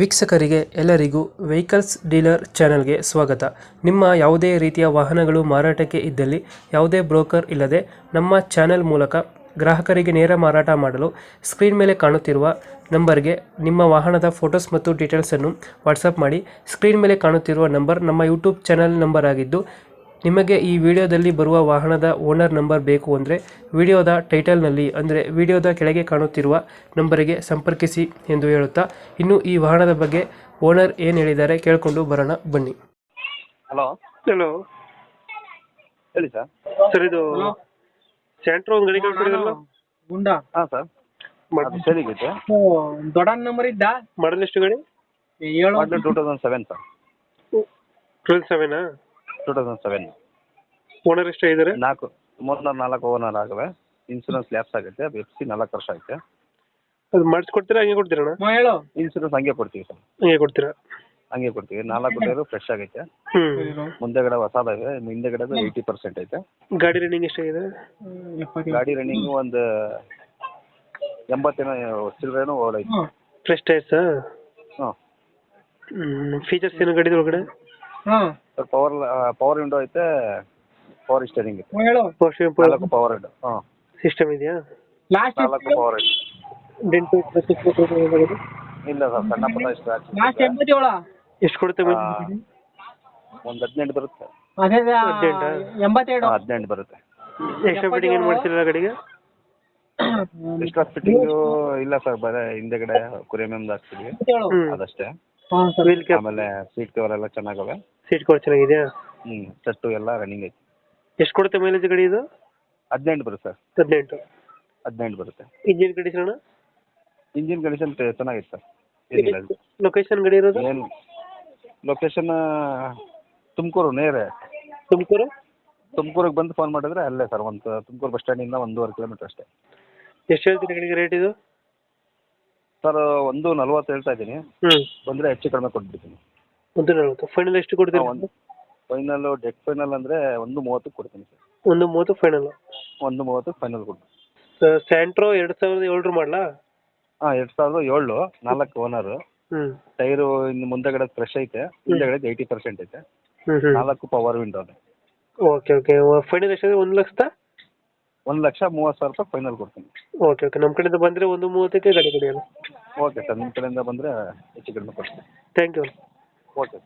ವೀಕ್ಷಕರಿಗೆ ಎಲ್ಲರಿಗೂ vehicles dealer ಚಾನೆಲ್ಗೆ ಸ್ವಾಗತ. ನಿಮ್ಮ ಯಾವುದೇ ರೀತಿಯ ವಾಹನಗಳು ಮಾರಾಟಕ್ಕೆ ಇದ್ದಲ್ಲಿ ಯಾವುದೇ ಬ್ರೋಕರ್ ಇಲ್ಲದೆ ನಮ್ಮ ಚಾನೆಲ್ ಮೂಲಕ ಗ್ರಾಹಕರಿಗೆ ನೇರ ಮಾರಾಟ ಮಾಡಲು ಸ್ಕ್ರೀನ್ ಮೇಲೆ ಕಾಣುತ್ತಿರುವ ನಂಬರ್ಗೆ ನಿಮ್ಮ ವಾಹನದ ಫೋಟೋಸ್ ಮತ್ತು ಡೀಟೇಲ್ಸನ್ನು ವಾಟ್ಸಪ್ ಮಾಡಿ. ಸ್ಕ್ರೀನ್ ಮೇಲೆ ಕಾಣುತ್ತಿರುವ ನಂಬರ್ ನಮ್ಮ ಯೂಟ್ಯೂಬ್ ಚಾನೆಲ್ ನಂಬರ್ ಆಗಿದ್ದು, ನಿಮಗೆ ಈ ವಿಡಿಯೋದಲ್ಲಿ ಬರುವ ವಾಹನದ ಓನರ್ ನಂಬರ್ ಬೇಕು ಅಂದರೆ ವಿಡಿಯೋದ ಟೈಟಲ್ನಲ್ಲಿ ಅಂದರೆ ವಿಡಿಯೋದ ಕೆಳಗೆ ಕಾಣುತ್ತಿರುವ ನಂಬರಿಗೆ ಸಂಪರ್ಕಿಸಿ ಎಂದು ಹೇಳುತ್ತಾ, ಇನ್ನು ಈ ವಾಹನದ ಬಗ್ಗೆ ಓನರ್ ಏನು ಹೇಳಿದ್ದಾರೆ ಕೇಳಿಕೊಂಡು ಬರೋಣ ಬನ್ನಿ. ಹಲೋ ಹಲೋ ಹೇಳಿ ಸರ್. ಸರ್, ಇದು ಸ್ಯಾಂಟ್ರೋ ಒಂದು ಗಾಡಿ ಕಳ್ಸಿದ್ರಲ್ಲ, ಗುಂಡಾ ಹಾಂ ಸರ್, ಅದು ಸೇಲಿಗೈತೆ. ದೊಡ್ಡ ನಂಬರ್ ಇದ್ದ ಮಾಡಲ್ ಎಷ್ಟು ಗಾಡಿ? ಹೇಳು. ಮಾಡಲ್ 2007 ಸರ್. 12/7 2007 ಓನರ್ ಎಷ್ಟು ಇದ್ದಾರೆ? 4 ಓನರ್ ಆಗವೆ. ಇನ್ಸೂರೆನ್ಸ್ ಲ್ಯಾಪ್ಸ್ ಆಗುತ್ತೆ. ಅದು FC 4 ವರ್ಷ ಐತೆ. ಅದು ಮಾಡಿಸ್ಕೊಡ್ತೀರಾ ಹಂಗೆ ಕೊಡ್ತೀರಣ್ಣ? ಹೇಳು. ಇನ್ಸೂರೆನ್ಸ್ ಹಂಗೆ ಕೊಡ್ತೀವಿ ಸರ್, ಹಂಗೆ ಕೊಡ್ತೀರಾ? ಹಂಗೆ ಕೊಡ್ತೀವಿ. 4 ಟೈರು ಫ್ರೆಶ್ ಆಗೈತೆ. ಮುಂದೆಗಡೆ ಹೊಸದಾವೆ, ಹಿಂದೆಗಡೆ 80% ಐತೆ. ಗಾಡಿ ರನ್ನಿಂಗ್ ಎಷ್ಟಾಗಿದೆ? ಗಾಡಿ ರನ್ನಿಂಗ್ ಒಂದು 80 ಚಿಲ್ಲರೇನೋ ಓಡೈತೆ. ಫ್ರೆಶ್ ಟೈರ್ಸಾ? ಹಾಂ. ಫೀಚರ್ಸ್ ಏನು ಗಾಡಿ ಒಳಗಡೆ? ಸರ್, ಪವರ್ ವಿಂಡೋ ಐತೆ, ಪವರ್ ಸ್ಟೇರಿಂಗ್ ಐತೆ. ಹೇಳು. 4 ಪವರ್ ವಿಂಡೋ. ಹಾಂ, ಸಿಸ್ಟಮ್ ಇದೆಯಾ? Last 4 power window. ಡೆಂಟು ಇಲ್ಲ ಸರ್, ಸಣ್ಣ ಪುಟ್ಟ ಸ್ಕ್ರಾಚ್. ಲಾಸ್ಟ್ 87. ಎಷ್ಟು ಕೊಡುತ್ತೆ? ಒಂದು 18 ಬರುತ್ತೆ. ಅದೇ 18? 82. 18 ಬರುತ್ತೆ. ಎಕ್ಸ್ಟ್ರಾ ಫಿಟ್ಟಿಂಗ್ ಏನು ಮಾಡ್ಸಿಲ್ಲ ಗಾಡಿಗೆ? ಎಕ್ಸ್ಟ್ರಾ ಫಿಟ್ಟಿಂಗು ಇಲ್ಲ ಸರ್, ಬರೀ ಹಿಂದೆಗಡೆ ಕುರಿಮೆಂದು ಹಾಕ್ತಿದ್ವಿ, ಅದಷ್ಟೇ. ವೀಲ್ ಕ್ಯಾಪ್, ಆಮೇಲೆ ಸೀಟ್ ಕವರ್ ಎಲ್ಲ ಚೆನ್ನಾಗವೆ. ಸೀಟ್ ಕವರ್ ಚೆನ್ನಾಗಿದೆಯಾ? ಸೆಟ್ಟು ಎಲ್ಲ ರನ್ನಿಂಗ್ ಐತಿ. ಎಷ್ಟು ಕೊಡುತ್ತೆ ಮೈಲೇಜ್ ಗಾಡಿ ಇದು? 18 ಬರುತ್ತೆ ಸರ್. 18? 18 ಬರುತ್ತೆ. ಇಂಜಿನ್ ಕಂಡೀಷನ್ ಅಣ್ಣ? ಇಂಜಿನ್ ಕಂಡೀಷನ್ ಚೆನ್ನಾಗಿತ್ತು ಸರ್, ಏನಿಲ್ಲ. ಲೊಕೇಶನ್ ಗಾಡಿ ಇರೋದು? ಏನು ಲೊಕೇಶನ್? ತುಮಕೂರು ನೇರ. ತುಮಕೂರಿಗೆ ಬಂದು ಫೋನ್ ಮಾಡಿದ್ರೆ ಅಲ್ಲೇ ಸರ್. ಒಂದು ತುಮಕೂರು ಬಸ್ ಸ್ಟ್ಯಾಂಡಿಂದ 1.5 ಕಿಲೋಮೀಟರ್ ಅಷ್ಟೇ. ಎಷ್ಟು ಹೇಳ್ತೀರಿ ಗಾಡಿಗೆ ರೇಟ್ ಇದು? ಸರ್, 1.40 ಹೇಳ್ತಾ ಇದ್ದೀನಿ. ಬಂದರೆ ಹೆಚ್ಚು ಕಡಿಮೆ ಕೊಟ್ಬಿಡ್ತೀನಿ. 1.40 ಫೈನಲ್ ಎಷ್ಟು ಕೊಡ್ತೀರಿ? ಫೈನಲ್ ಡೆಟ್ ಫೈನಲ್ ಅಂದರೆ 1.30 ಕೊಡ್ತೀನಿ ಸರ್. 1.30 ಫೈನಲ್? 1.30 ಫೈನಲ್ ಕೊಡ್ತೀನಿ. ಸ್ಯಾಂಟ್ರೋ 2007 ಮಾಡಲಾ? ಹಾಂ, 2007, 4 ಓನರು. ಟೈರು ಇನ್ನು ಮುಂದೆಗಡೆ ಫ್ರೆಶ್ ಐತೆ, ಹಿಂದೆಗಡೆ 80% ಐತೆ. 4 power window. Okay okay. Final ಎಷ್ಟಾದ್ರೆ? 1,30,000? 1,30,000 ಫೈನಲ್ ಕೊಡ್ತೀನಿ. Okay okay. ನಮ್ಮ ಕಡೆಯಿಂದ ಬಂದರೆ 1.30ಕ್ಕೆ ಗಾಡಿ ಕೊಡಿ ಅಲ್ಲ? ಓಕೆ ಸರ್, ನಿಮ್ಮ ಕಡೆಯಿಂದ ಬಂದರೆ ಹೆಚ್ಚು ಕಡಿಮೆ ಕೊಡ್ತೀನಿ. Thank you. ಓಕೆ.